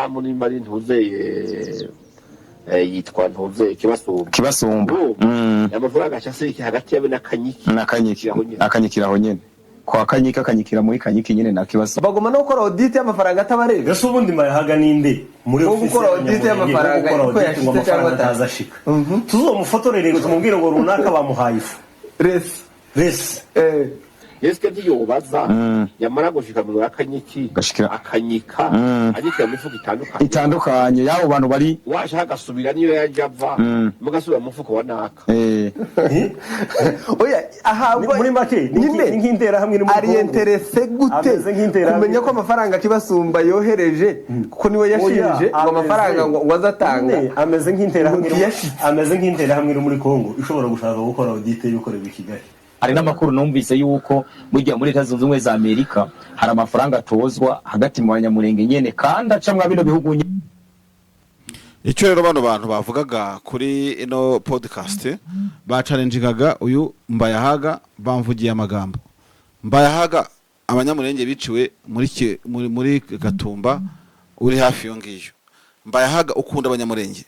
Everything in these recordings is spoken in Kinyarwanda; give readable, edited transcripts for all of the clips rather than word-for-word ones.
muri mari ntuzeye yitwa ntuzeye kibasumba amafaranga ashasiriki hagati yabe nakanyikiraho nyene kwa kanyikira muri kanyiki nyene na kibaso bagoma no gukora audit y'amafaranga atabareba ese ubundi mayahaga ninde muri ofisi gukora audit y'amafaranga uko yashitse cyangwa atazashika tuzomufotorere ngo tumubwire ngo runaka bamuhaye ifu res yeske ndiyobaza yamara gushika mu akanyiki akanyika agikira mu mifuko itandukanye yabo bantu bari washaka gasubira niyo yajava mugasubira mu mufuko wa naka oya ahabwo muri make nk'intera hamwe n'umukuru ari interesse gute kumenya ko amafaranga kibasumba yohereje kuko niwe yashirije ngo amafaranga ngo azatanga ameze nk'intera hamwe muri Kongo ishobora gushaka gukora audit y'ukorera i Kigali. Hari n'amakuru numvise yuko burya muri Leta Zunze Ubumwe za Amerika hari amafaranga atozwa hagati mu banyamurenge nyene kandi acamwa bino bihugu nyene. Icyo rero bano bantu bavugaga kuri ino podcast bacalenjingaga uyu Mbayahaga bamvugiye amagambo. Mbayahaga abanyamurenge biciwe muri Gatumba uri hafi yo ngiyo. Mbayahaga ukunda abanyamurenge.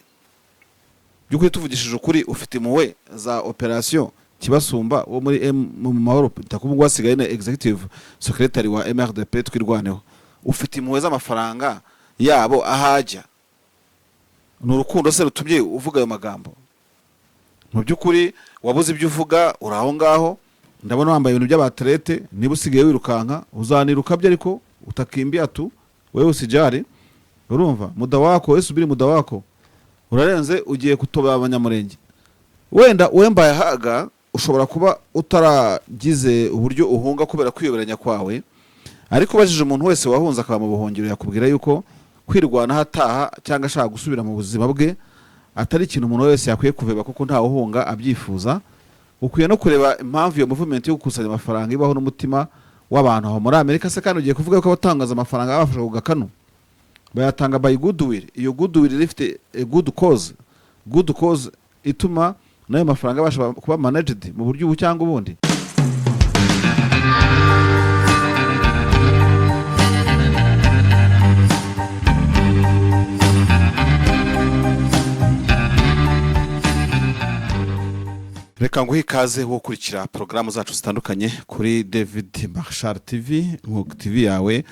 Byukuri tuvugishije ukuri ufite impuhwe za operation Kibasumba wo muri mu mahoro takubugwa sigaye na executive secretary wa MRDP twirwaneho ufite impuhwe z'amafaranga yabo ahajya n'urukundo se rutumye uvuga ayo magambo mu byukuri wabuze ibyo uvuga uraho ngaho ndabona wambaye ibintu by'abatlete niba usigaye wirukanka uzaniruka byo ariko utakimbia tu wewe usijari urumva muda wako wewe subiri muda wako urarenze ugiye kutoba abanyamurenge wenda Mbayahaga ushobora kuba utaragize uburyo uhunga kubera kwiyoberanya kwawe ariko bajije umuntu wese wahunze akaba mu buhungiro yakubwira yuko kwirwana hataha cyangwa ashaka gusubira mu buzima bwe atari ikintu umuntu wese yakwiye kuveba kuko nta uhunga abyifuza ukwiye no kureba impamvu iyo movement yo gukusanya amafaranga ibaho n'umutima w'abantu aho muri Amerika se kandi ugiye kuvuga ko abatangaza amafaranga abafasha kugakano bayatanga by goodwill iyo goodwill ifite a good cause ituma nayo mafaranga bashobora kuba managed mu buryo ubu cyangwa ubundi. Reka nguhe ikaze wo kurikira porogaramu zacu zitandukanye kuri David Marshall TV nk'uko TV yawe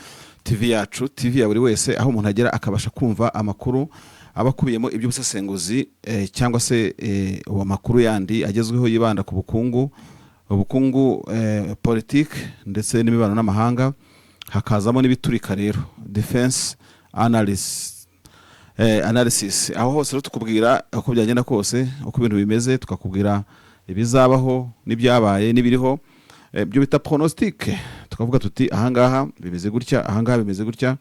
TV yacu TV ya buri wese aho umuntu agera akabasha kumva amakuru abakubiyemo iby'ubusesenguzi cyangwa se amakuru yandi agezweho yibanda ku ubukungu politique ndetse n'imibano n'amahanga hakazamo n'ibiturika rero defense analysis aho hose rero tukubwira uko byagenda kose uko ibintu bimeze tukakubwira ibizabaho n'ibyabaye n'ibiriho byo bita pronostic tukavuga tuti ahangaha bimeze gutya ahangaha bimeze gutya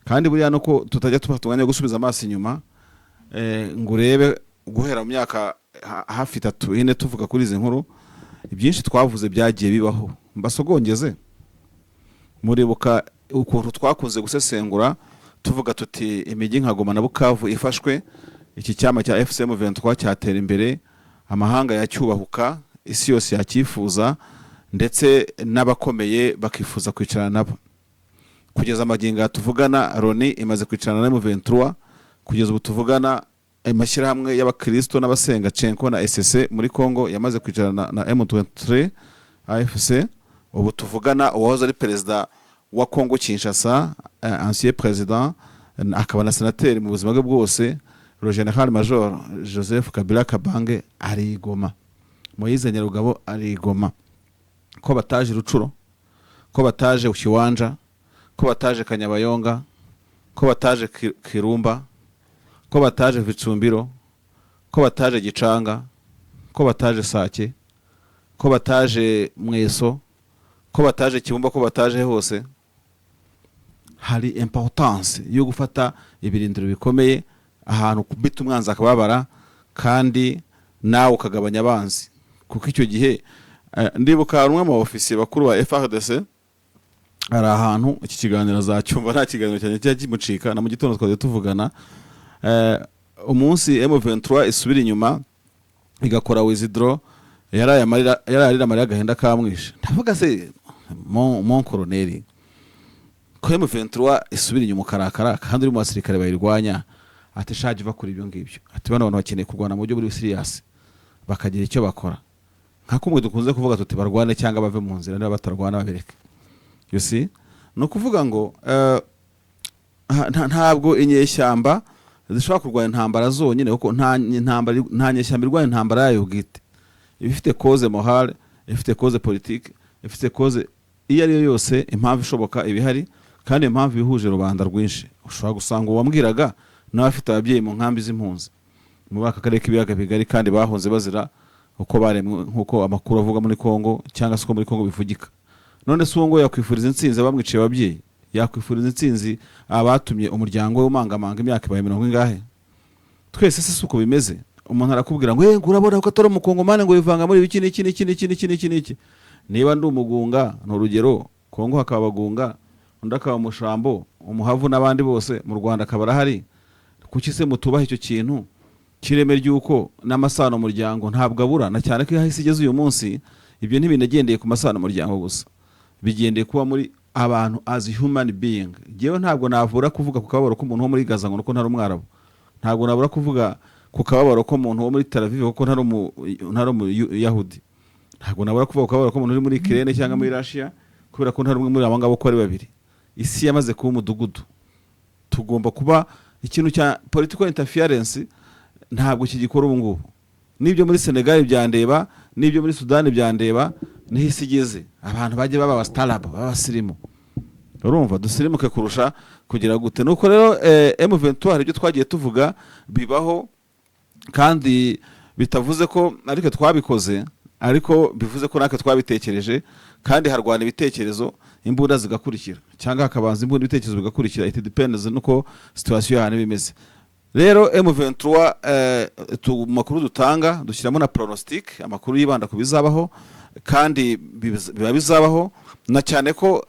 kandi buriya no ko tutajya tubatunganya gusubiza amaso inyuma ngo urebe guhera mu myaka hafi 3 ine tuvuga kuri izi nkuru ibyinshi twavuze byagiye bibaho mbasogongeze muribuka ukuntu twakunze gusesengura tuvuga tuti imijyi nka Goma na Bukavu ifashwe iki cyama cya FCM 23 cyatera imbere amahanga yacyubahuka isi yose yakifuza ndetse n'abakomeye bakifuza kwicarana nabo kugeza amaginga tuvugana Roni imaze kwicarana na M23 kugeza ubu tuvugana amashyirahamwe y'abakristo n'abasenga Cenko na SSC muri Kongo yamaze kwicarana na M23 AFC ubu tuvugana uwahoze ari perezida wa Kongo Kinshasa ancien président akaba na sénateur mu buzima bwe bwose le général major Joseph Kabila Kabange ari Goma Moise Nyarugabo ari Goma ko bataje Rucuro ko bataje Ukiwanja ko bataje Kanyabayonga ko bataje Kirumba ko bataje Vicumbiro ko bataje Gicanga ko bataje Sake ko bataje Mweso ko bataje Kibumba ko bataje hose hari importance yo gufata ibirindiro bikomeye ahantu kubita umwanzi akababara kandi nawe ukagabanya abanzi kuko icyo gihe ndibuka rumwe mu ofisiye bakuru wa FRDC ari ahantu iki kiganiro zacyumva nta kiganiro cyane cya kimucika na mu gitondo twaje tuvugana umunsi M23 isubira inyuma igakora withdraw yararira amarira agahenda kamwishe ndavuga se mon colonel ko M23 isubira inyuma karakara kandi uri mu basirikare bayirwanya ati shaje bakora ibyo ngibyo ati bano bantu bakeneye kurwana mu buryo buri serious bakagira icyo bakora nka kumwe dukunze kuvuga tuti barwane cyangwa bave mu nzira niba batarwana babireke you see no kuvuga ngo ntabwo inyeshyamba zishobora kurwanya intambara zonyine kuko nta nyeshyamba irwanya intambara yayo bwite ifite cause morale ifite cause politique ifite cause iyo ari yo yose impamvu ishoboka ibihari kandi impamvu bihuje rubanda rwinshi ushobora gusanga uwambwiraga n'abafite ababyeyi mu nkambi z'impunzi muri aka karere k'ibiyaga bigari kandi bahunze bazira uko baremwe nk'uko amakuru avuga muri Kongo cyangwa se uko muri Kongo bivugika none se uwo ngo yakwifuriza intsinzi abamwiciye ababyeyi yakwifuriza intsinzi abatumye umuryango we umangamanga imyaka ibaye 70 ingahe twese se uko bimeze umuntu arakubwira ngo urabona ko atari umukongomane ngo yivanga muri ibiki n'iki niba ndi umugunga n'urugero Kongo hakaba bagunga undi akaba mushambo umuhavu n'abandi bose mu Rwanda akaba hari kuki se mutubaha icyo kintu kireme ryuko n'amasano muryango ntabwo abura na cyane ko yahise igeze uyu munsi ibyo ntibinagendeye ku masano muryango gusa bigendeye kuba muri abantu as human being jewe ntabwo navura kuvuga ku kababaro ko umuntu wo muri Gaza ngo nuko ntari umwarabu ntabwo nabura kuvuga ku kababaro ko umuntu wo muri Tel Aviv kuko ntari Yahudi ntabwo nabura kuvuga ku kababaro ko umuntu uri muri Ukraine cyangwa muri Russia kubera ko ntari umwe muri abangabo ko ari babiri isi yamaze kuba umudugudu tugomba kuba ikintu cya political interference ntabwo kigikora ubu ngubu nibyo muri Senegal byandeba nibyo muri Sudan byandeba nihisi igeze abantu baje baba abastarab babasirimu urumva dusirimuke kurusha kugira gute nuko rero M23 hari byo twagiye tuvuga bibaho kandi bitavuze ko ariko twabikoze ariko bivuze ko natwe twabitekereje kandi harwana ibitekerezo imbunda zigakurikira cyangwa hakabanza imbunda ibitekerezo bigakurikira it depends nuko situation yana bimeze rero M23 makuru dutanga dushyiramo na pronostic amakuru yibanda ku bizabaho kandi biba bizabaho na cyane ko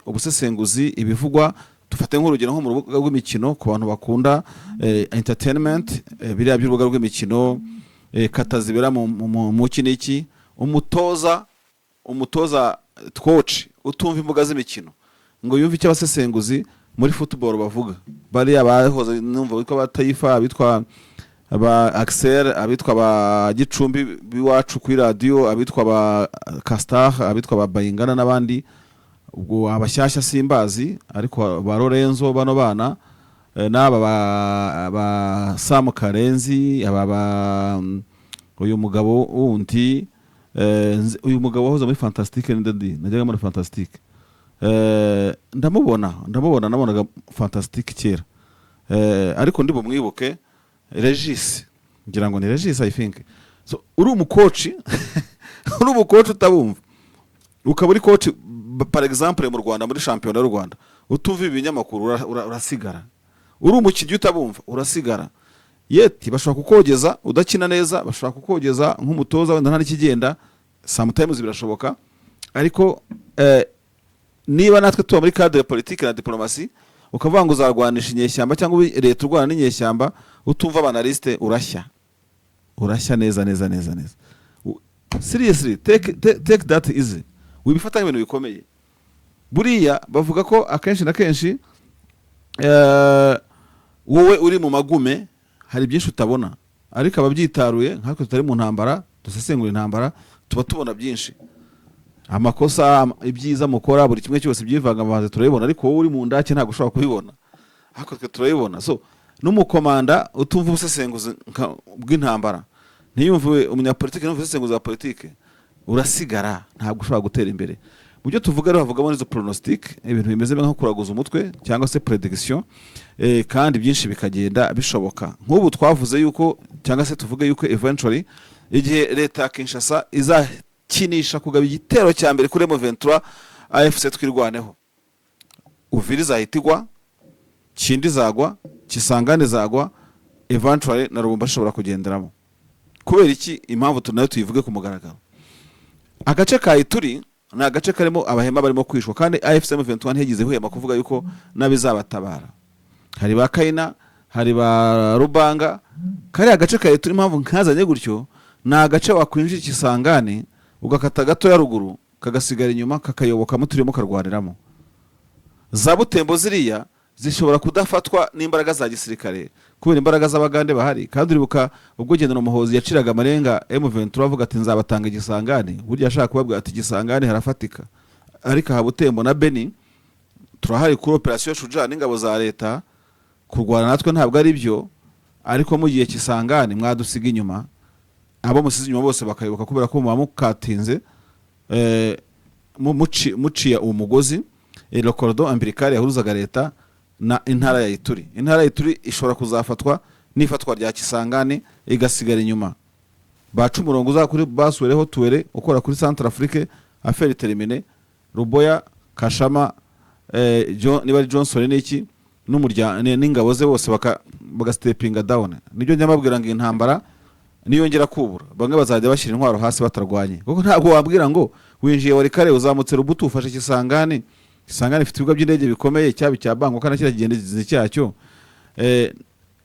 ubusesenguzi ibivugwa dufate nk'urugero nko mu rubuga rw'imikino ku bantu bakunda entertainment biriya by'urubuga rw'imikino katazibera mu kiniki umutoza coach utumva imbuga z'imikino ngo yumve icyo abasesenguzi muri football bavuga bari abahoze numva witwa batayifa abitwa aba Axel abitwa ba Gicumbi biwacu kuri radio abitwa ba Castar abitwa ba Bayingana n'abandi ubwo abashyashya simbazi ariko ba Lorenzo bano bana n'aba ba Sam Karenzi aba uyu mugabo wundi uyu mugabo wahoze muri Fantastic ndandi najyaga muri Fantastic nabonaga Fantastic kera ariko ndi bumwibuke Regis ngira ngo ni Regis I think so uri umukoci utabumva ukaba uri coach par exemple mu Rwanda muri champion y'u Rwanda utumva ibinyamakuru urasigara uri umukinnyi utabumva urasigara yeti bashobora kukogeza udakina neza bashobora kukogeza nk'umutoza wenda nta n'ikigenda sometimes birashoboka ariko niba natwe tuba muri cadre politique na diplomatie ukavuga ngo uzarwanisha inyeshyamba cyangwa leta urwana n'inyeshyamba utumva abanaliste urashya neza seriously take that easy wibifata ibintu bikomeye buriya bavuga ko akenshi na kenshi wowe uri mu magume hari byinshi utabona ariko ababyitaruye nkatwe tutari mu ntambara dusesengura intambara tuba tubona byinshi amakosa ibyiza mukora buri kimwe cyose byivanga amaze turabibona ariko wowe uri mu ndake ntabwo ushobora kubibona ariko twe turabibona so n'umukomanda utumva ubusesenguzi bw'intambara ntiyumve umunyapolitike n'umva ubusesenguzi bwa politike urasigara ntabwo ushobora gutera imbere mu byo tuvuga rero havugamo n'izo pronostic ibintu bimeze nko kuraguza umutwe cyangwa se prediction kandi byinshi bikagenda bishoboka nk'ubu twavuze yuko cyangwa se tuvuge yuko eventually igihe leta ya Kinshasa izakinisha kugaba igitero cya mbere kuri M23 AFC twirwaneho Uvira zahitigwa Kindi zagwa Kisangane zagwa eventually na Rubumbashi ashobora kugenderamo kubera iki impamvu tunayo tuyivuge ku mugaragaro agace ka Ituri ni agace karimo abahema barimo kwishwa kandi AFC M23 ntigize hwema kuvuga yuko nabizabatabara hari ba Kaina hari ba Rubanga kari agace ka Ituri impamvu nkazanye gutyo na agace wakwinjira Kisangane ugakata gato ya ruguru kagasigara inyuma kakayoboka muturimo karwaniramo za Butembo ziriya zishobora kudafatwa n'imbaraga za gisirikare kubera imbaraga z'abagande bahari. Kandi uribuka ubwo General Muhoozi yaciraga amarenga M23 avuga ati nzabatanga Igisangani, burya ashaka kubabwira ati Igisangani harafatika. Ariko aha Butembo na Beni turahari kuri operation Shujaa n'ingabo za leta kurwana natwe ntabwo ari byo, ariko mu gihe Kisangani mwadusiga inyuma, abo musize inyuma bose bakayoboka kubera ko mukatinze muciye umugozi le cordon umbilical yahuzaga leta na intara ya Ituri. Intara ya Ituri ishobora kuzafatwa n'ifatwa rya Kisangani igasigara inyuma. Bacu umurongo uza kuri basureho tuwere ukora kuri Centrafrique affaire terminée. Ruboya Kashama niba ari Johnson n'iki n'umurya n'ingabo ze bose baga stepping down. Nibyo nyamabwira ngo intambara niyongera kubura bamwe bazajya bashira intwaro hasi batarwanye, kuko ntabwo wabwira ngo winjiye wari kare uzamutse Rubutu ufashe Kisangani. Kisangani ifite ibigo by'indege bikomeye cyabi cya Bango kana kira kigendeze cyacyo.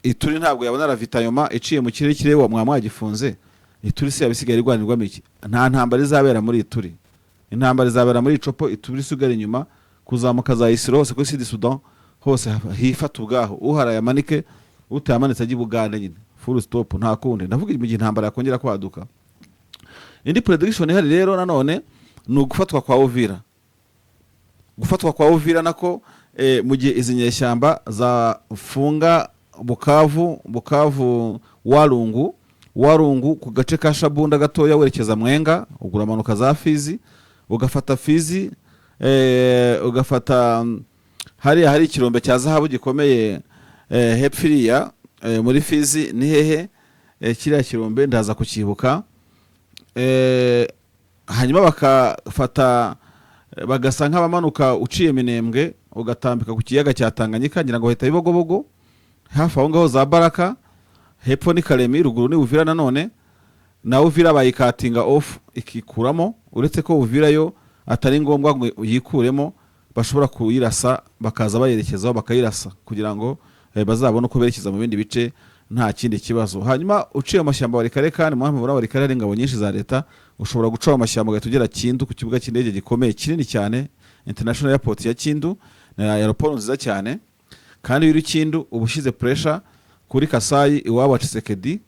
Ituri ntabwo yabona ravitayoma iciye mu kirere kirewa mwamwagifunze. Ituri se yabisigaye irwanirwa miki, nta ntambara izabera muri Ituri. Intambara izabera muri Icopo. Ituri sugara inyuma kuzamuka za Isiro hose kuri Sud Sudan hose hifata ubwaho uharaye amanike utamanitse agiye Bugande nyine full stop nta kundi. Ndavuga mu gihe intambara yakongera kwaduka. Indi prediction ihari rero nanone ni ugufatwa kwa Uvira. Gufatwa kwa Uvira nako mu gihe izi nyeshyamba za funga Bukavu Warungu ku gace ka Shabunda gatoya werekeza Mwenga uguramanuka za Fizi ugafata Fizi ugafata hari ikirombe cya zahabu gikomeye hepfiriya muri Fizi ni hehe kiriya kirombe ndaza kukibuka. Hanyuma bakafata bagasa nk'abamanuka uciye Minembwe ugatambika ku kiyaga cya Tanganyika ngira ngo heta Bibogobogo hafi aho ngaho za Baraka hepfo ni Karemi ruguru ni Uvira nanone na Uvira bayikatinga off ikikuramo, uretse ko Uvira yo atari ngombwa ngo yikuremo bashobora kuyirasa bakaza bayerekezaho bakayirasa kugira ngo bazabone uko berekeza mu bindi bice nta kindi kibazo. Hanyuma uciye amashyamba bari kare kandi muhamwe muri bari kare ingabo nyinshi za leta ushobora guca amashyamba gatugera Kindu ku kibuga cy'indege gikomeye kinini cyane International Airport ya Kindu na aeroport nziza cyane. Kandi yuri Kindu ubushize pressure kuri Kasayi iwabo wa Tshisekedi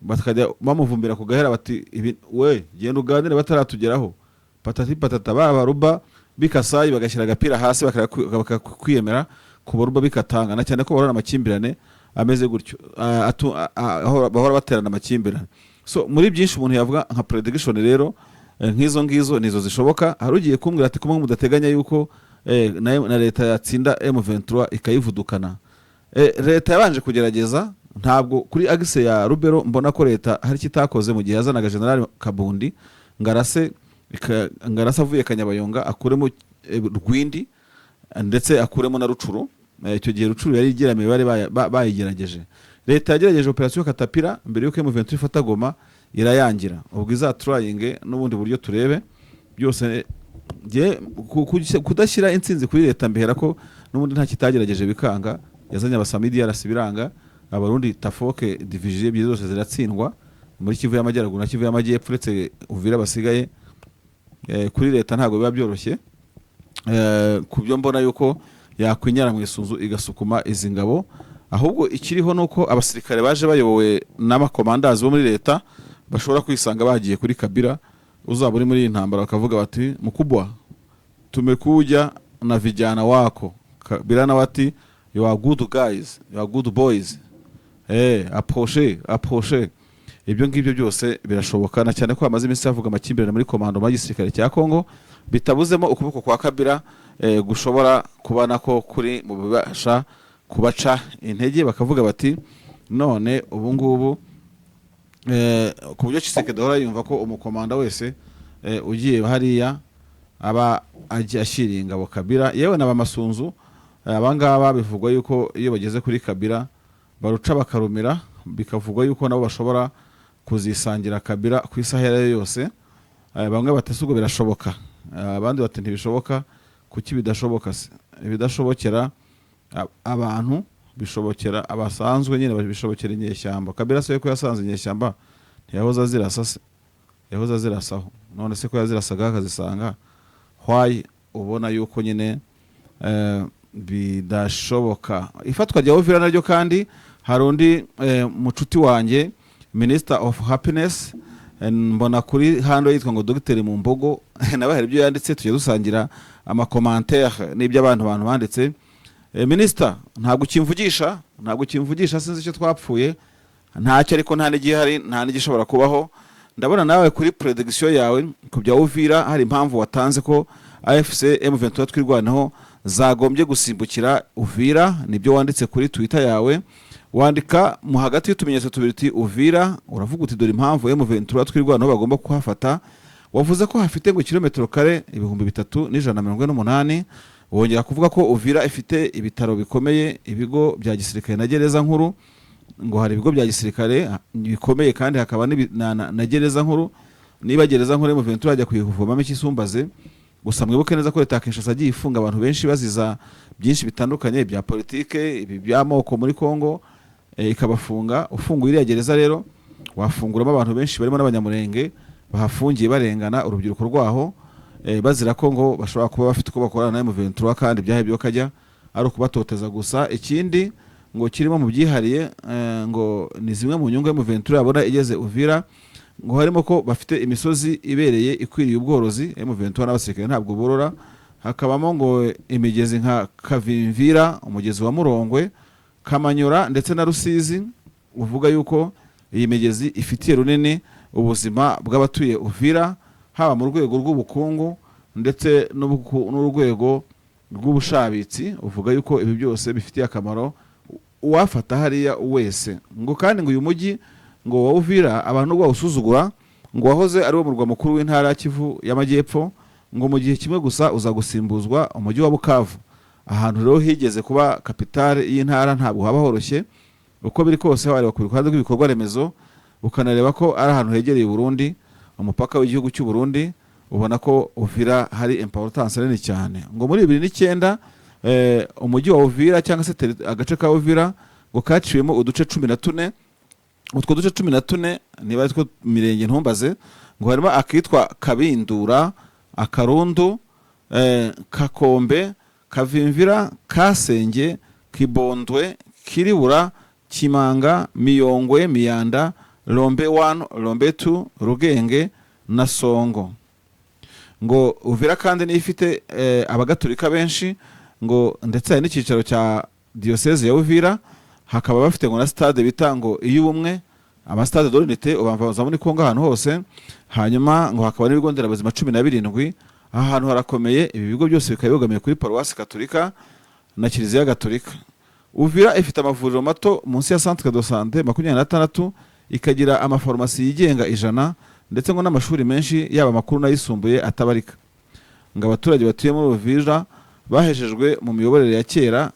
batakajya bamuvumbira ku gahera bati we genda uganire bataratugeraho patata baruba bikasayi bagashyira agapira hasi bakakwiyemera kubaruba bikatanga na cyane ko barona amakimbirane ameze gutyo bahora baterana amakimbirane. So muri byinshi umuntu yavuga nka prediction rero nk'izo ngizo nizo zishoboka. Harugiye kumbwira ati kumwe mudateganya yuko na leta yatsinda M23 ikayivudukana. Leta yabanje kugerageza ntabwo kuri agise ya Rubero mbona ko leta hari kitakoze mu gihe yazanaga General Kabundi ngarase avuye Kanyabayonga akuremo Rwindi ndetse akuremo na Rucuru. Icyo gihe Rucuru yari igeramiye bari bayigerageje. Leta yagerageje operation Katapira mbere yuko M23 ifata Goma irayangira. Ubwo izatrying n'ubundi buryo turebe byose kudashyira insinzi kuri leta mbihera ko n'ubundi nta kitagerageje bikanga. Yazanye abasamidi yarasibiranga abarundi tafoke division byose ziratsindwa muri Kivu y'Amajyaruguru na Kivu y'Amajyepfo uretse Uvira basigaye. Kuri leta ntago biba byoroshye kubyo mbona yuko yakwinyara mu isunzu igasukuma izi ngabo, ahubwo ikiriho nuko abasirikare baje bayobowe n'amakomandazi bo muri leta bashobora kwisanga bagiye kuri Kabila uzaba uri muri intambara bakavuga bati mukubwa tumekuja na vijana wako. Kabila na wati you are good guys, you are good boys, approche. Ibyo ngibyo byose birashoboka na cyane ko amaze iminsi avuga amakimbirane muri komando ma gisirikare cya Kongo bitabuzemo ukuboko kwa Kabila gushobora kubana ko kuri mu bibasha kubaca intege bakavuga bati none ubu ngubu ku buryo Tshisekedi dora yumva ko umukomanda wese ugiye hariya aba ashiringa bo Kabila yewe n'abamasunzu abangaba bivugwa yuko iyo bageze kuri Kabila baruca bakarumira bikavugwa yuko nabo bashobora kuzisangira Kabila ku isahera yose. Bamwe batasugo birashoboka abandi bati ntibishoboka. Kuki bidashoboka se? Bidashobokera abantu bishobokera abasanzwe nyine bishobokera inyeshyamba. Kabila se ko yasanze inyeshyamba ntiyahoza azirasa se, yahoza azirasaho none se ko yazirasaga akazisanga why ubona yuko nyine bidashoboka. Ifatwa rya Uvira naryo kandi hari undi mucuti wanjye Minister of Happiness, mbona kuri hando yitwa ngo Dr Mumbogo nabahe ibyo yanditse, tujye dusangira amakomantere n'ibyo abantu banditse. Minister ntabwo kimvugisha sinzi icyo twapfuye, ntacyo, ariko nta n'igihe hari, nta n'igishobora kubaho. Ndabona nawe kuri prediction yawe ku bya Uvira hari impamvu watanze ko AFC M23 twirwanaho zagombye gusimbukira Uvira, nibyo wanditse kuri Twitter yawe. Wandika mu hagati y'utumenyetso tubiri Uvira, uravuga uti dore impamvu M23 twirwanaho bagomba kuhafata. Wavuze ko hafite ngo kilometero kare 3148. Wongera kuvuga ko Uvira ifite ibitaro bikomeye, ibigo bya gisirikare na gereza nkuru, ngo hari ibigo bya gisirikare bikomeye kandi hakaba na gereza nkuru. Niba gereza nkuru M23 ajya kuyivomamo ikisumbaze, gusa mwibuke neza ko leta Kinshasa agiye ifunga abantu benshi baziza byinshi bitandukanye bya politike, ibi by'amoko muri Kongo, ikabafunga. Ufunguye iriya gereza rero wafunguramo abantu benshi barimo n'abanyamurenge bahafungiye barengana urubyiruko rwaho, bazira ko ngo bashobora kuba bafite uko bakorana na M23 kandi byahebyo kajya ari ukubatoteza gusa. Ikindi ngo kirimo mu byihariye, ngo ni zimwe mu nyungu M23 yabona igeze Uvira, ngo harimo ko bafite imisozi ibereye ikwiriye ubworozi. M23 n'abasirikare ntabwo borora. Hakabamo ngo imigezi nka Kavimvira, umugezi wa Murongwe, Kamanyura ndetse na Rusizi. Uvuga yuko iyi migezi ifitiye runini ubuzima bw'abatuye Uvira, haba mu rwego rw'ubukungu ndetse n'urwego rw'ubushabitsi. Uvuga yuko ibi byose bifitiye akamaro uwafata hariya wese. Ngo kandi ngo uyu mujyi ngo wa Uvira abantu bawusuzugura, ngo wahoze ari wo murwa mukuru w'intara ya Kivu y'Amajyepfo, ngo mu gihe kimwe gusa uzagusimbuzwa umujyi wa Bukavu. Ahantu rero higeze kuba kapitale y'intara ntabwo haba horoshye. Uko biri kose wareba ku ruhande rw'ibikorwa remezo, ukanareba ko ari ahantu hegereye Burundi, umupaka w'igihugu cy'u Burundi, ubona ko Uvira hari importance nini cyane. Ngo muri 2009 umujyi wa Uvira cyangwa se agace ka Uvira ngo kaciwemo uduce 14. Utwo duce 14 niba ariko mirenge ntumbaze, ngo harimo akitwa Kabindura, Akarundu, Kakombe, Kavimvira, Kasenge, Kibondwe, Kiribura, Kimanga, Miyongwe, Miyanda, Lombe 1, Lombe 2, Rugenge na Songo. Ngo Uvira kandi ni ifite abagatolika benshi, ngo ndetse hari n'ikicaro cya diocese ya Uvira. Hakaba bafite ngo na stade bita ngo iy'ubumwe, ama stade de l'unité ubamvaza muri Kongo ahantu hose. Hanyuma ngo hakaba n'ibigo nderabuzima 17. Aha hantu harakomeye. Ibi bigo byose bikaba bigamiye kuri Paroisse Katolika na Kiliziya Gatolika. Uvira ifite amavuriro mato munsi ya Centre de Santé 26, ikagira amafarumasi yigenga 100 ndetse ngo n'amashuri menshi yaba makuru n'ayisumbuye atabarika. Ngo abaturage batuye muri Uvira bahejejwe mu miyoborere ya kera,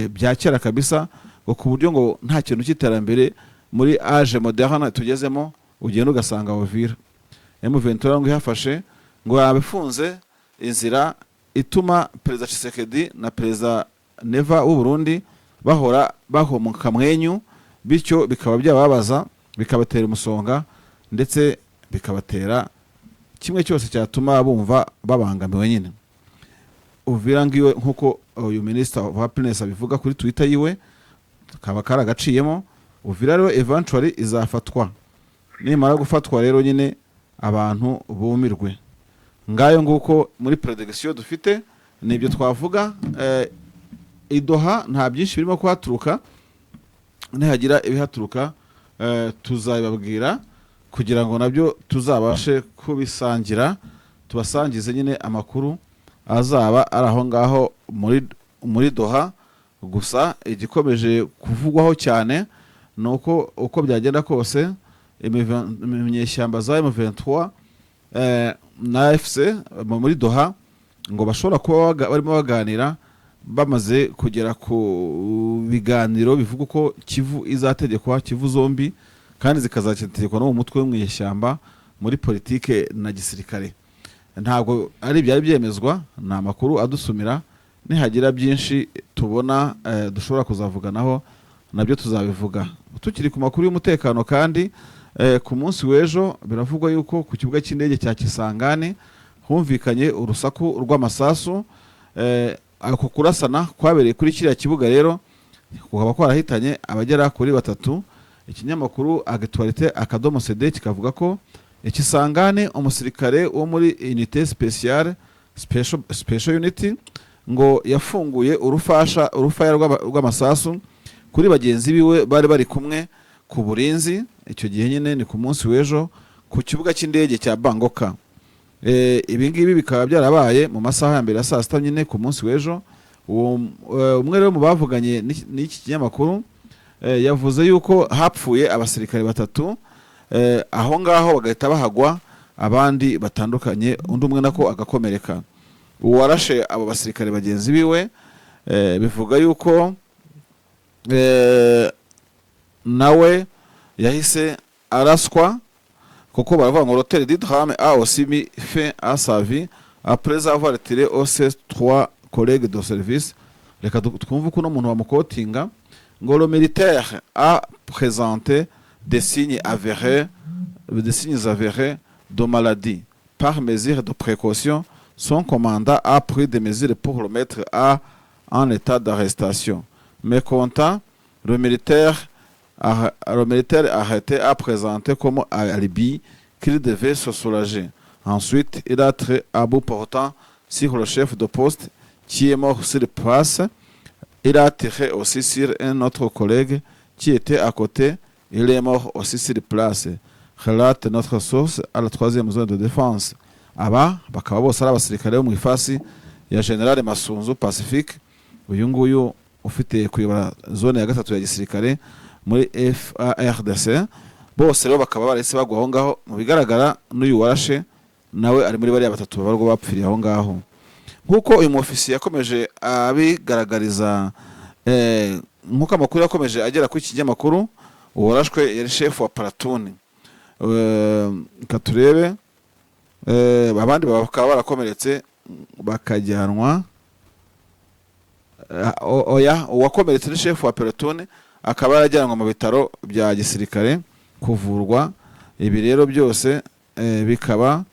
bya kera kabisa, ngo ku buryo ngo nta kintu cy'iterambere muri age moderne tugezemo ugenda ugasanga Uvira. M23 ngo ihafashe, ngo yabifunze inzira ituma Perezida Tshisekedi na Perezida Neva w'u Burundi bahora bahomuka mwenyu, bityo bikaba byababaza, bikabatera umusonga ndetse bikabatera kimwe cyose cyatuma bumva babangamiwe nyine. Uvira ngiwe nkuko uyu Minister of Happiness abivuga kuri Twitter yiwe, kaba karagaciyemo. Uvira rero eventually izafatwa. Nimara gufatwa rero nyine abantu bumirwe. Ngayo nguko muri prediction dufite nibyo twavuga. Idoha nta byinshi birimo kuhaturuka, nihagira ibihaturuka tuzabibabwira kugira ngo nabyo tuzabashe kubisangira, tubasangize nyine amakuru azaba ari aho ngaho muri Doha. Gusa igikomeje kuvugwaho cyane nuko uko byagenda kose imenyeshyamba za M23 na AFC muri Doha ngo bashobora kuba barimo baganira, bamaze kugera ku biganiro bivuga ko Kivu izategekwa, Kivu zombi, kandi zikazategekwa no mu mutwe w'umwishyamba muri politike na gisirikare. Ntabwo ari byari byemezwa, na amakuru adusumira. Nihagira byinshi tubona dushobora kuzavuganaho nabyo tuzabivuga. Tukiri ku makuru y'umutekano kandi ku munsi w'ejo biravugwa yuko ku kibuga cy'indege cya Kisangani humvikanye urusaku rw'amasasu. ako kurasana kwabereye kuri kiriya kibuga rero kukaba kwarahitanye abagera kuri 3. Ikinyamakuru Actualité Akadomo CD kikavuga ko ikisangane umusirikare wo muri unité spéciale special unity ngo yafunguye urufaya rw'amasasu kuri bagenzi biwe bari kumwe ku burinzi. Icyo gihe nyine ni ku munsi w'ejo ku kibuga cy'indege cya Bangoka. Ibi ngibi bikaba byarabaye mu masaha ya mbere ya saa sita nyine ku munsi w'ejo. Umwe rero mu bavuganye n'iki kinyamakuru yavuze yuko hapfuye abasirikare 3 aho ngaho bagahita bahagwa abandi batandukanye, undi umwe nako agakomereka. Uwarashe abo basirikare bagenzi biwe bivuga yuko nawe yahise araswa, kuko baravuga ngo l'hôtel du drame a aussi mis fin à sa vie après avoir tiré au ses 3 collègues de service. Reka twumve ko umuntu bamukotinga ngo le militaire a présenté des signes avérés de maladie. Par mesure de précaution, son commandant a pris des mesures pour le mettre en état d'arrestation. Mécontent, le militaire arrêté a présenté comme alibi qu'il devait se soulager. Ensuite, il a tiré à bout portant sur le chef de poste qui est mort sur place. Il a tiré aussi sur un autre collègue qui était à côté. Il est mort aussi sur place. Relate notre source à la 3e zone de défense. Aba bakaba bose ari abasirikare bo mu ifasi ya General Masunzu Pacifique, uyu nguyu ufite kuyobora zone ya 3 ya gisirikare muri FARDC. Bose rero bakaba barese bagwa aho ngaho. Mu bigaragara n'uyu warashe nawe ari muri bari 3 babarwa bapfiriye aho ngaho. Nkuko uyu ofisiye yakomeje abigaragariza nkuko amakuru yakomeje agera ku kinyamakuru, uwarashwe yari chef wa platoon. Katurebe abandi bakaba barakomeretse bakajyanwa. Uwakomeretse ni chef wa platoon akaba yarajyanwa mu bitaro bya gisirikare kuvurwa. Ibi rero byose bikaba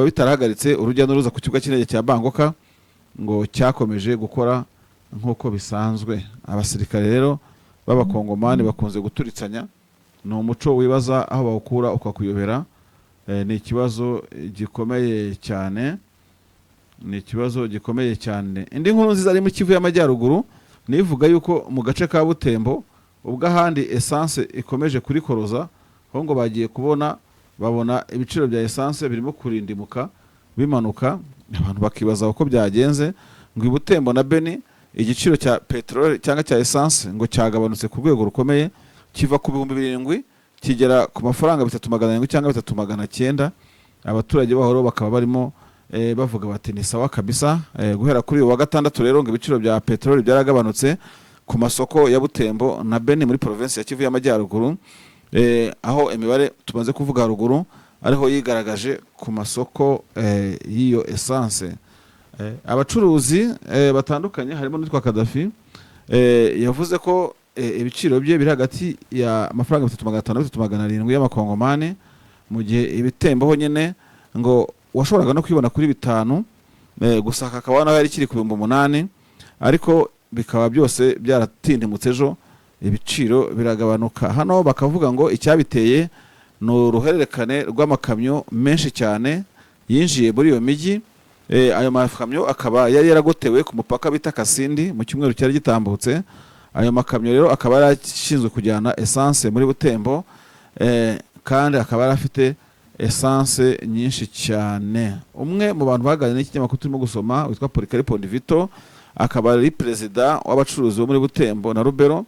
bitarahagaritse urujya n'uruza ku kibuga cy'indege cya Bangoka ngo cyakomeje gukora nk'uko bisanzwe. Abasirikare rero b'abakongomani bakunze guturitsanya, ni umuco wibaza aho bawukura ukakuyobera. Ni ikibazo gikomeye cyane, Indi nkuru nziza ari mu Kivu y'Amajyaruguru nivuga yuko mu gace ka Butembo ubwo ahandi essence ikomeje kurikoroza, aho ngo bagiye babona ibiciro bya essence birimo kurindimuka bimanuka. Abantu bakibaza uko byagenze, ngo i Butembo na Beni igiciro cya petrol cyangwa cya essence ngo cyagabanutse ku rwego rukomeye, kiva ku 7,000 kigera ku mafaranga 3,700 cyangwa 3,900. Abaturage bahoro bakaba barimo bavuga bati ni sawa kabisa. Guhera kuri wa gatandatu rero ngo ibiciro bya petrol byaragabanutse ku masoko ya Butembo na Beni muri province ya Kivu y'Amajyaruguru, aho imibare tumaze kuvuga haruguru ariho yigaragaje ku masoko y'iyo essence. Abacuruzi batandukanye harimo n'itwa Kadafi yavuze ko ibiciro bye biri hagati ya amafaranga 3,500 3,700 y'amakongomani, mu gihe ibitembo ho nyene ngo washoboraga no kwibona kuri 5 gusa akaba naho yari kiri ku 8,000, ariko bikaba byose byaratindimutse ejo ibiciro biragabanuka. Hano bakavuga ngo icyabiteye no uruhererekane rw'amakamyo menshi cyane yinjiye muri iyo miji. Ayo makamyo akaba yari yaragotewe ku mupaka bita Kasindi mu cyumweru cyari gitambutse. Ayo makamyo rero akaba yarashinzwe kujyana essence muri Butembo, kandi akaba yarafite essence nyinshi cyane. Umwe mu bantu baganira n'ikinyamakuru turimo gusoma witwa Policarpo Ndivito, akaba ari president w'abacuruzi bo muri Butembo na Rubero,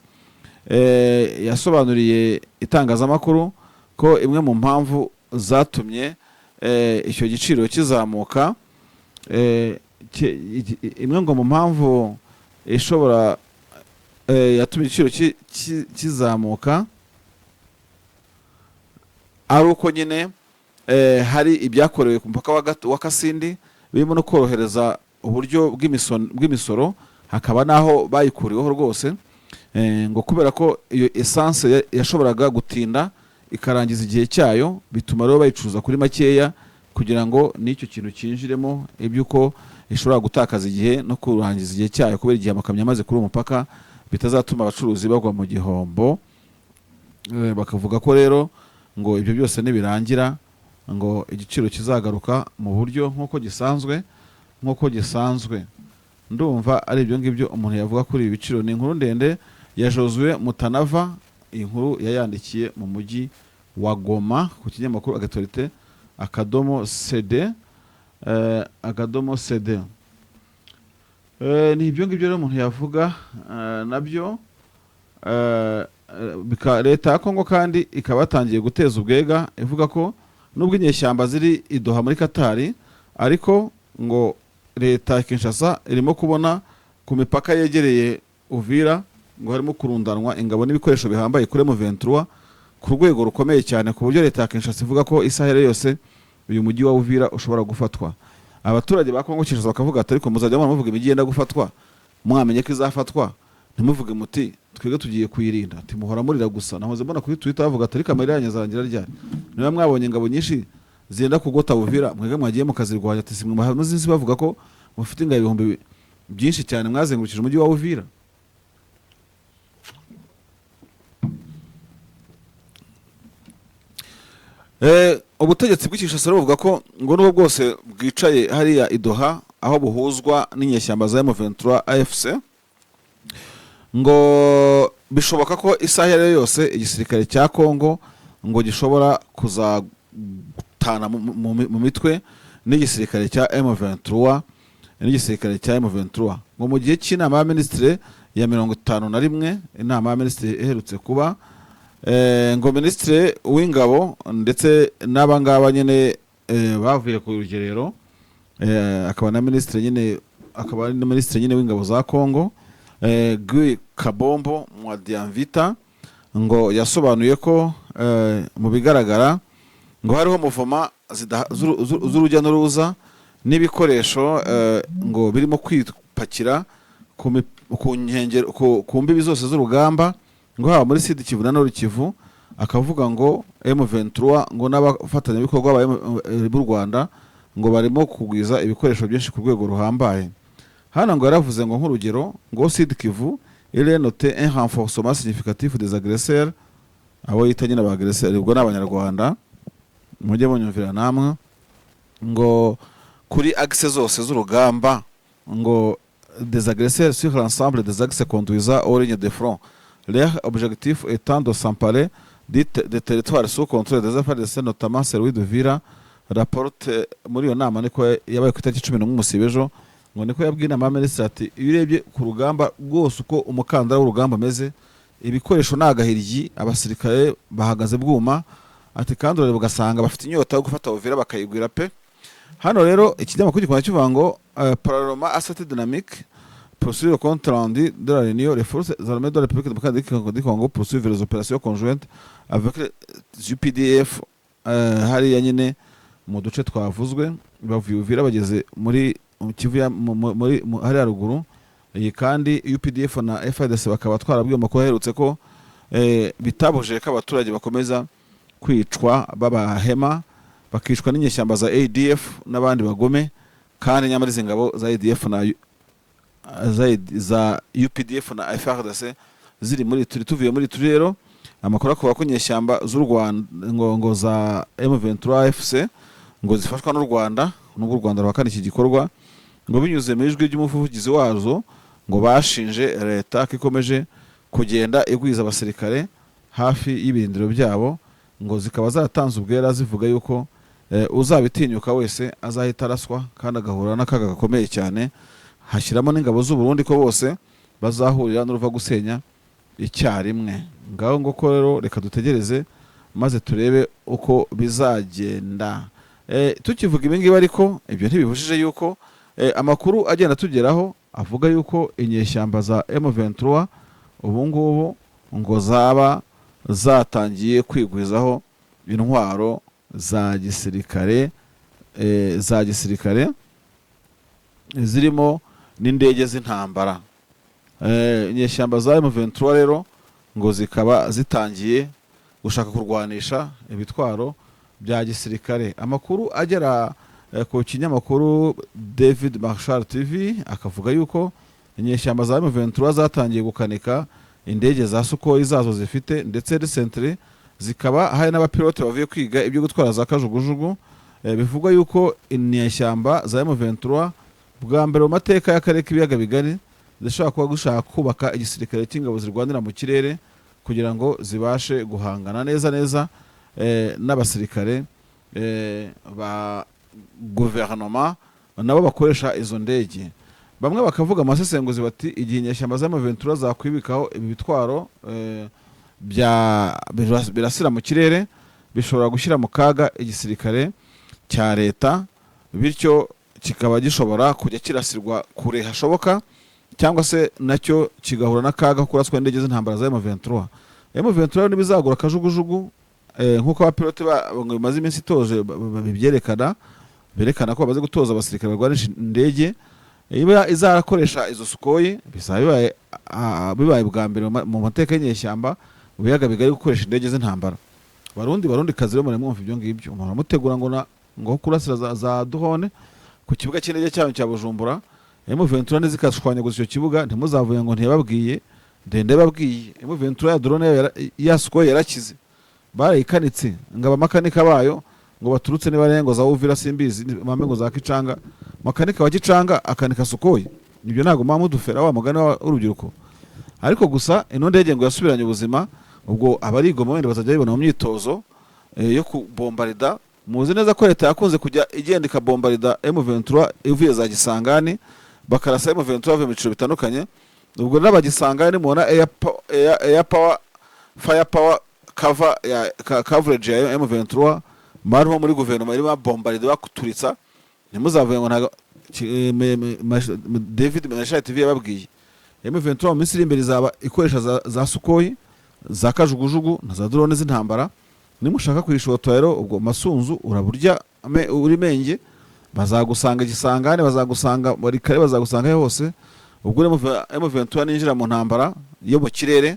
yasobanuriye itangazamakuru ko imwe mu mpamvu zatumye icyo giciro kizamuka, imwe ngo mu mpamvu ishobora yatumye igiciro kizamuka ari uko nyine hari ibyakorewe ku mupaka wa Kasindi birimo no korohereza uburyo bw'imisoro, hakaba naho bayikuriweho rwose, ngo kubera ko iyo essence yashoboraga gutinda ikarangiza igihe cyayo, bituma rero bayicuruza kuri makeya kugira ngo n'icyo kintu cyinjiremo ibyuko ishobora gutakaza igihe no kurangiza igihe cyayo kubera igihe amakamyo amaze kuri umupaka bitazatuma abacuruzi bagwa mu gihombo. Bakavuga ko rero ngo ibyo byose nibirangira ngo igiciro kizagaruka mu buryo nk'uko gisanzwe. Ndumva ari ibyo ngibyo umuntu yavuga kuri ibi biciro. Ni inkuru ndende ya Josue Mutanava, inkuru yayandikiye mu mujyi wa Goma ku kinyamakuru Agatorite _CD. Ni ibyo ngibyo rero umuntu yavuga nabyo. Leta ya Kongo kandi ikaba yatangiye guteza ubwega ivuga ko nubwo inyeshyamba ziri i Doha muri Katari ariko ngo leta ya Kinshasa irimo kubona ku mipaka yegereye Uvira ngo harimo kurundanwa ingabo n'ibikoresho bihambaye kuri M23 ku rwego rukomeye cyane ku buryo leta ya Kinshasa ivuga ko isaha yose uyu mujyi wa Uvira ushobora gufatwa. Abaturage ba Kongo Kinshasa bakavuga ati ariko muzajya muvuga imijyi yenda gufatwa mwamenye ko izafatwa ntimuvuge muti twebwe tugiye kuyirinda ati muhora murira gusa. Nahoze mbona kuri Twitter bavuga ati kamera yanyu zangira ryari niba mwabonye ingabo nyinshi zenda kugota Uvira mwebwe mwagiye mukazirwanya ati simwe muhamuzinzi bavuga ko mufite ingabo ibihumbi byinshi cyane mwazengurukije umujyi wa Uvira. Ubutegetsi bw'Kinshasa buvuga ko ngo n'ubwo bwose bwicaye hariya i Doha aho buhuzwa n'inyeshyamba za M23 AFC ngo bishoboka ko isaha yose igisirikare cya Kongo ngo gishobora kuzatana mu mitwe n'igisirikare cya M23 ngo mu gihe cy'inama ya minisitiri ya 51 inama ya minisitiri iherutse kuba ngo minisitiri w'ingabo ndetse n'abangaba nyine bavuye ku rugerero akaba na minisitiri nyine w'ingabo za Kongo Guy Kabombo Mwadiamvita ngo yasobanuye ko mu bigaragara ngo hariho muvoma z'urujya n'uruza n'ibikoresho ngo birimo kwipakira ku mbibi zose z'urugamba ngo haba muri Sud Kivu na Nord Kivu. Akavuga ngo M23 ngo n'abafatanyabikorwa b'u Rwanda ngo barimo kugwiza ibikoresho byinshi ku rwego ruhambaye. Hano ngo yaravuze ngo nk'urugero ngo Sud Kivu il est noté un renforcement significatif des agresseurs abo yita nyine abagresseurs ubwo n'abanyarwanda mujye munyumvira namwe ngo kuri axe zose z'urugamba ngo des agresseurs sur l'ensemble des axes conduisant aux lignes de front. Leur objectif étant de s'emparer des territoires sous contrôle des FARDC notamment celui de Uvira. Rapporte muri iyo nama niko yabaye ku itariki 11 Sibejo ngo niko yabwiye inama minisitiri ati iyo urebye ku rugamba rwose uko umukandara w'urugamba ameze ibikoresho n'agahiryi abasirikare bahagaze bwuma ati kandi urebe ugasanga bafite inyota yo gufata Uvira bakayigwira pe. Hano rero ikinyamakuru gikomeye kivuga ngo parlement assez dynamique poursuit le compte rendu de la réunion les forces armées de la République démocratique du Congo poursuivent les opérations conjointes avec les UPDF hariya nyine mu duce twavuzwe bavuye Uvira bageze muri Kivu muri hariya ruguru. Iyi kandi UPDF na FARDC bakaba twarabwiye amakuru aherutse ko bitabujije ko abaturage bakomeza kwicwa babahema bakicwa n'inyeshyamba za ADF n'abandi bagome kandi nyamara izi ngabo za ADF na za UPDF na FARDC ziri muri tuvuye muri rero amakuru akaba ko inyeshyamba z'u Rwanda ngo za M23 AFC ngo zifashwa n'u Rwanda n'ubwo u Rwanda rwakana iki gikorwa ngo binyuze mu ijwi ry'umuvugizi wazo ngo bashinje leta ko ikomeje kugenda igwiza abasirikare hafi y'ibirindiro byabo ngo zikaba zaratanze ubwera zivuga yuko uzabitinyuka wese azahita araswa kandi agahura n'akaga gakomeye cyane. Hashyiramo n'ingabo z'u Burundi ko bose bazahurira n'uruva gusenya icyarimwe. Ngaho ngo ko rero reka dutegereze maze turebe uko bizagenda. Tukivuga ibi ngibi ariko ibyo ntibibujije yuko amakuru agenda tugeraho avuga yuko inyeshyamba za M23 ubu ngubu ngo zaba zatangiye kwigwizaho intwaro za gisirikare zirimo n'indege z'intambara. Inyeshyamba za M23 rero ngo zikaba zitangiye gushaka kurwanisha ibitwaro bya gisirikare. Amakuru agera ku kinyamakuru David Marshall TV akavuga yuko inyeshyamba za M23 zatangiye gukanika indege za Sukhoi zazo zifite ndetse recently zikaba hari n'abapilote bavuye kwiga ibyo gutwara za kajugujugu. Bivugwa yuko inyeshyamba za M23 bwa mbere mu mateka y'akarere k'ibiyaga bigari zishobora kuba gushaka kubaka igisirikare cy'ingabo zirwanira mu kirere kugira ngo zibashe guhangana neza n'abasirikare ba guverinoma nabo bakoresha izo ndege. Bamwe bakavuga amasesenguzi bati igihe inyeshyamba za M23 zakwibikaho ibi bitwaro birasira mu kirere bishobora gushyira mu kaga igisirikare cya leta, bityo kikaba gishobora kujya kirasirwa kure hashoboka cyangwa se nacyo kigahura n'akaga kuraswa indege z'intambara za M23. M23 nibizagura kajugujugu nkuko abapilote bamaze iminsi itoje berekana ko bamaze gutoza abasirikare barwanisha indege iba izarakoresha izo Sukhoi. Bibaye bwa mbere mu mateka y'inyeshyamba mu biyaga bigari gukoresha indege z'intambara. Barundi kazi rero mwumva ibyo ngibyo umuntu amutegura ngo kurasira za drone ku kibuga cy'indege cyayo cya Bujumbura. M23 nizikashwanyaguza icyo kibuga ntimuzavuye ngo ntiyababwiye ndende babwiye. M23 ya drone ya Sukhoi yarakize barayikanitse ngo abamakanika bayo ngo baturutse nibarengo za Uvira simbizi mamengo za Kicanga makanika wa Kicanga akanika Sukhoi. Nibyo ntago mamudufera wa mugani w'urubyiruko, ariko gusa ino ndege ngo yasubiranye ubuzima. Ubwo abarigoma wenda bazajya bibona mu myitozo yo kubombarida. Muzi neza ko leta yakunze kujya igenda ikabombarida M23 ivuye za Gisangani bakarasa M23 bavuye mu biciro bitandukanye. Ubwo n'abagisangani mubona air power fire power coverage ya M23 marimo muri guverinoma irimo bombaride bakuturitsa. Ntimuzavuye ngo ntago David Marshall TV yababwiye M23 mu minsi iri imbere izaba ikoresha za Sukhoi za kajugujugu na za drone z'intambara. Nimushaka kwishotora rero ubwo masunzu uraburya uri menge bazagusanga Gisangane bazagusanga muri kare bazagusanga hose. Ubwo M23 ninjira mu ntambara yo mu kirere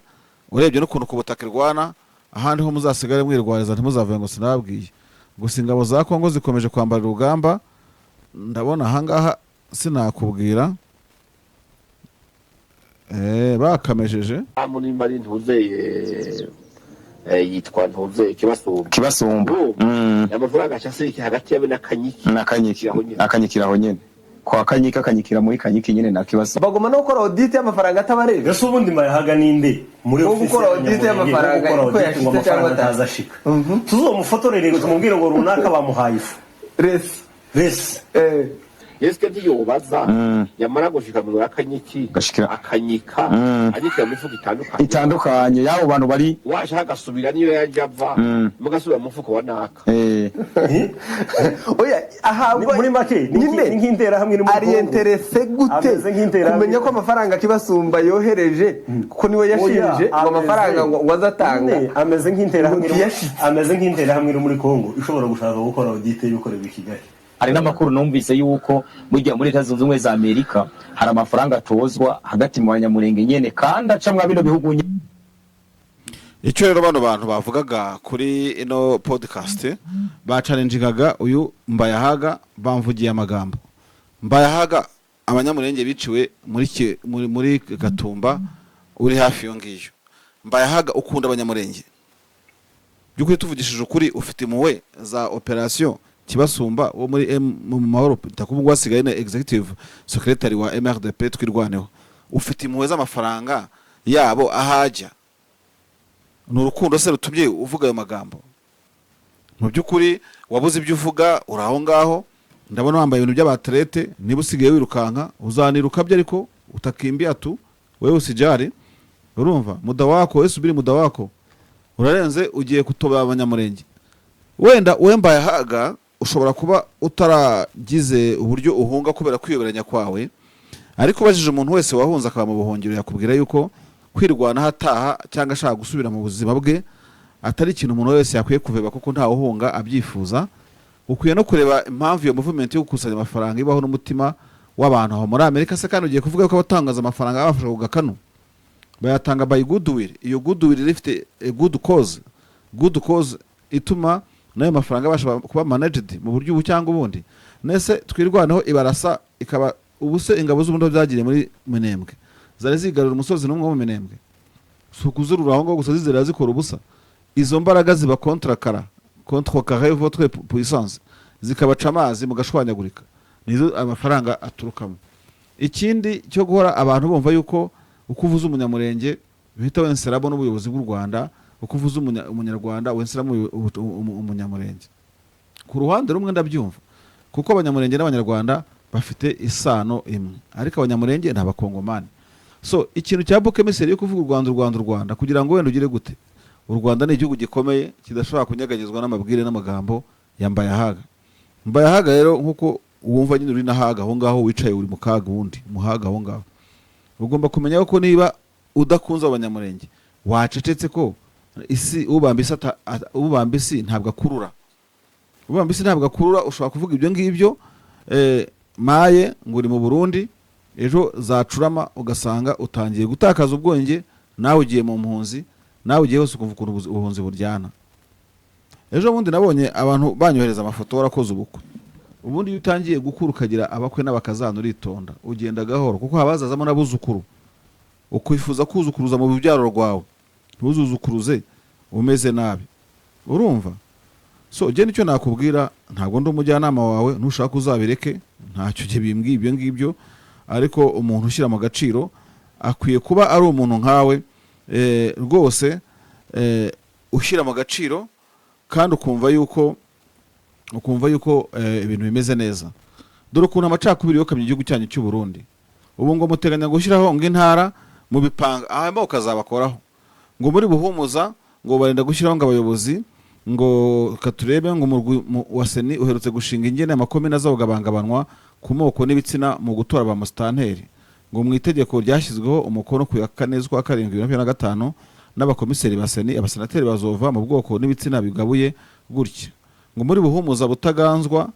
urebye no kuntu ku butaka irwana ahandi ho muzasigare mwirwariza ntimuzavuye ngo sinababwiye. Gusa ingabo za Kongo zikomeje kwambara urugamba ndabona ahangaha sinakubwira bakamejeje muri mari ntuzeye yitwa ntuzeye kibasumba amafaranga cyase hagati yabe nakanyikiraho nyene kwa kanyikira muri kanyiki nyene nakibazo bagoma no gukora audit y'amafaranga atabarebe. Ese ubundi mayahaga ninde muri office gukora audit y'amafaranga ko yashitse cyangwa atazashika tuzomufotorere ngo tumubwire ngo runaka bamuhaye ifu res yeske ndiyobaza yamara gushika mu akanyiki akanyika agikira mu fuko itandukanye yabo bantu bari waje hagasubira niyo yajava mugasubira mu fuko wanaka oya ahabwo muri make nk'intera hamwe n'umukobwa ari interesse gute kumenya ko amafaranga kibasumba yohereje kuko niwe yashirije ngo amafaranga ngo azatanga ameze nk'intera hamwe muri Kongo ishobora gushaka gukora audit y'ukorera i Kigali. Hari n'amakuru numvise yuko mujya muri Leta Zunze Ubumwe za Amerika hari amafaranga atozwa hagati mu banyamurenge nyene kandi acamwa bino bihugu nyene. Icyo rero bano bantu bavugaga kuri ino podcast bacalenjingaga uyu Mbayahaga bamvugiye amagambo. Mbayahaga abanyamurenge biciwe muri Gatumba uri hafi yo ngiyo. Mbayahaga ukunda abanyamurenge byukuri tuvugishije ukuri ufite impuhwe za operation Kibasumba wo muri mu mahoro takubwo wasigaye na executive secretary wa MRDP twirwaneho ufite impuhwe z'amafaranga yabo ahajya n'urukundo se rutubye uvuga ayo magambo. Mu byukuri wabuze ibyo uvuga uraho ngaho ndabona wambaye ibintu by'abatlete niba usigaye wirukanka uzaniruka byo ariko utakimbia tu wewe usijari urumva muda wako wewe subiri muda wako urarenze ugiye kutoba abanyamurenge. Wenda Mbayahaga ushobora kuba utaragize uburyo uhunga kubera kwiyoberanya kwawe, ariko bajije umuntu wese wahunze akaba mu buhungiro yakubwira yuko kwirwana hataha cyangwa ashaka gusubira mu buzima bwe atari ikintu umuntu wese yakwiye kuveba kuko nta uhunga abyifuza. Ukwiye no kureba impamvu iyo movement yo gukusanya amafaranga ibaho n'umutima w'abantu aho muri Amerika. Se kandi ugiye kuvuga ko abatangaza amafaranga abafasha kugakano bayatanga by goodwill. Iyo goodwill ifite good cause ituma nayo mafaranga abasha kuba managed mu buryo cyangwa ubundi. nese twirwaneho ibarasa ikaba ubuse ingabo z'ubundi byagiriye muri Minembwe zari zigarura umusozi n'umwe mu Minembwe sukuzurura aho ngo gusa zizera zikora ubusa izo mbaraga ziba contre votre puissance zikabaca amazi mugashwanyagurika nizo amafaranga aturukamo. Ikindi cyo guhora abantu bumva yuko ukuvuza umunyamurenge bihita wenseramo n'ubuyobozi bw'u Rwanda, ukuvuza umunyarwanda wenseramo umunyamurenge. Ku ruhande rumwe ndabyumva kuko abanyamurenge n'abanyarwanda bafite isano imwe, ariko abanyamurenge n'abakongomani. So ikintu cya Bukemiseri yo kuvuga u Rwanda kugira ngo wenda ugire gute, u Rwanda ni igihugu gikomeye kidashobora kunyeganyezwa n'amabwire n'amagambo ya Mbayahaga. Mbayahaga rero nkuko wumva nyine uri nahaga aho ngaho wicaye uri mu kaga wundi muhaga aho ngaho, ugomba kumenya ko niba udakunze abanyamurenge wacecetse ko isi ubambisi ntabwo akurura, ubambisi ntabwo akurura. Ushobora kuvuga ibyo ngibyo maye ngo uri mu Burundi, ejo zacurama ugasanga utangiye gutakaza ubwenge, nawe ugiye mu mpunzi, nawe ugiye hose ukumva ukuntu ubuhunzi buryana. Ejo bundi nabonye abantu banyohereza amafoto warakoze ubukwe, ubundi iyo utangiye gukura ukagira abakwe n'abakazana uritonda, ugenda gahoro kuko habazazamo n'abuzukuru, ukwifuza kuzukuruza mu bibyaro rwawe, ntuzuzukuruze umeze nabi, urumva? So je nicyo nakubwira, ntabwo ndi umujyanama wawe, ntushaka uzabireke, ntacyo cyo bimbwiye ibyo ngibyo, ariko umuntu ushyira mu gaciro akwiye kuba ari umuntu nkawe rwose ushyira mu gaciro kandi ukumva yuko ibintu bimeze neza. Dore ukuntu amacakubiri yokamye igihugu cyanyu cy'u Burundi. Ubu ngo muteganya gushyiraho ngo intara mu bipanga ahamba ukazabakoraho, ngo muri Buhumuza ngo barenda gushyiraho ngo abayobozi ngo katurebe ngo wa Seni uherutse gushinga ingene amakomine azawugabangabanwa ku moko n'ibitsina mu gutora ba mustanteri, ngo mu itegeko ryashyizweho umukono ku ya 4 z'ukwa 7 2025 n'abakomiseri ba Seni, abasenateri bazova mu bwoko n'ibitsina bigabuye gutya. Ngo muri Buhumuza Butaganzwa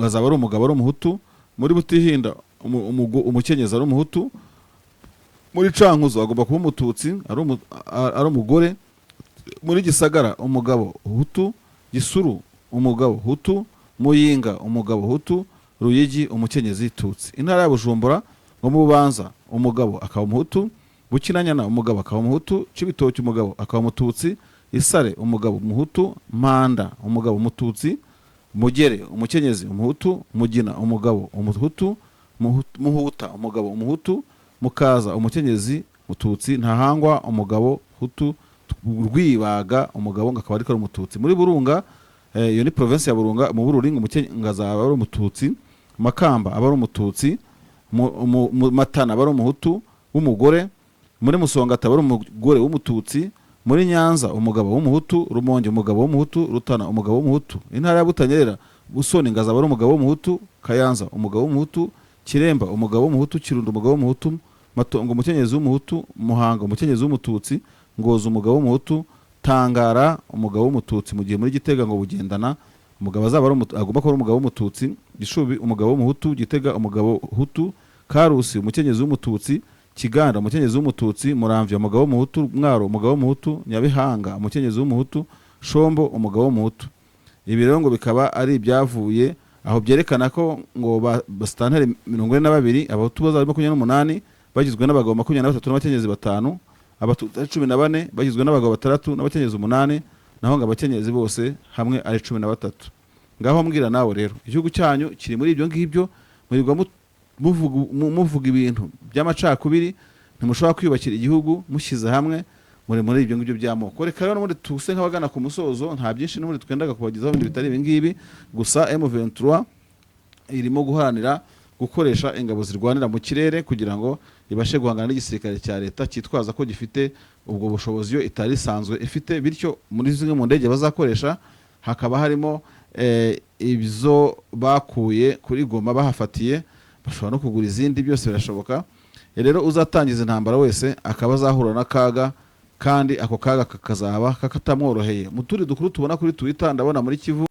azaba ari umugabo ari umuhutu, muri Butihinda umukenyezi ari umuhutu, muri Cankuzo agomba kuba umututsi ari umugore, muri Gisagara umugabo hutu, Gisuru umugabo hutu, Muyinga umugabo hutu, Ruyigi umukenyezi tutsi. Intara ya Bujumbura ngo mu Bubanza umugabo akaba umuhutu, Bukinanyana umugabo akaba umuhutu, Cibitoki umugabo akaba umututsi, Isare umugabo umuhutu, Manda umugabo umututsi, Mugere umukenyezi umuhutu, Mugina umugabo umuhutu, Muhuta umugabo umuhutu, Mukaza umukenyezi mututsi, Ntahangwa umugabo hutu, Rwibaga umugabo ngakaba ariko ari umututsi. Muri Burunga iyo ni province ya Burunga, mu Bururi ngazaba ari umututsi, Makamba aba ari umututsi, Matana aba ari umuhutu w'umugore, muri Musonga aba ari umugore w'umututsi, muri Nyanza umugabo w'umuhutu, Rumonge umugabo w'umuhutu, Rutana umugabo w'umuhutu. Intara ya Butanyerera Busoni ngazaba ari umugabo w'umuhutu, Kayanza umugabo w'umuhutu, Kiremba umugabo w'umuhutu, Kirundo umugabo w'umuhutu, Matongo umukenyezi w'umuhutu, Muhanga umukenyezi w'umututsi, Ngozi umugabo w'umuhutu, Tangara umugabo w'umututsi. Mu gihe muri Gitega ngo bugendana umugabo azaba agomba kuba umugabo w'umututsi, Gishubi umugabo w'umuhutu, Gitega umugabo hutu, Karusi umukenyezi w'umututsi, Kiganda umukenyezi w'umututsi, Muramvya umugabo w'umuhutu, Mwaro umugabo w'umuhutu, Nyabihanga umukenyezi w'umuhutu, Shombo umugabo w'umuhutu. Ibi rero ngo bikaba ari ibyavuye aho byerekana ko ngo bastanteri 42 abahutu bazaba 28 bagizwe n'abagabo 23 n'abakenyezi 5, abatutsi 14 bagizwe n'abagabo 3 n'abakenyezi 8, naho ngo abakenyezi bose hamwe ari 13. Ngaho mbwira nawe rero igihugu cyanyu kiri muri ibyo ngibyo, murirwa muvuga ibintu by'amacakubiri, ntimushobora kwiyubakira igihugu mushyize hamwe muri ibyo ngibyo by'amoko. Reka rero n'ubundi tuse nk'abagana ku musozo, nta byinshi n'ubundi twendaga kubagezaho ibindi bitari ibi ngibi gusa. M23 irimo guharanira gukoresha ingabo zirwanira mu kirere kugira ngo ibashe guhangana n'igisirikare cya leta cyitwaza ko gifite ubwo bushobozi yo itari isanzwe ifite, bityo muri zimwe mu ndege bazakoresha hakaba harimo ibyo bakuye kuri Goma bahafatiye, bashobora no kugura izindi, byose birashoboka. Rero uzatangiza intambara wese akaba azahura n'akaga, kandi ako kaga kakazaba kakatamworoheye. Mu turi dukuru tubona kuri Twitter ndabona muri Kivu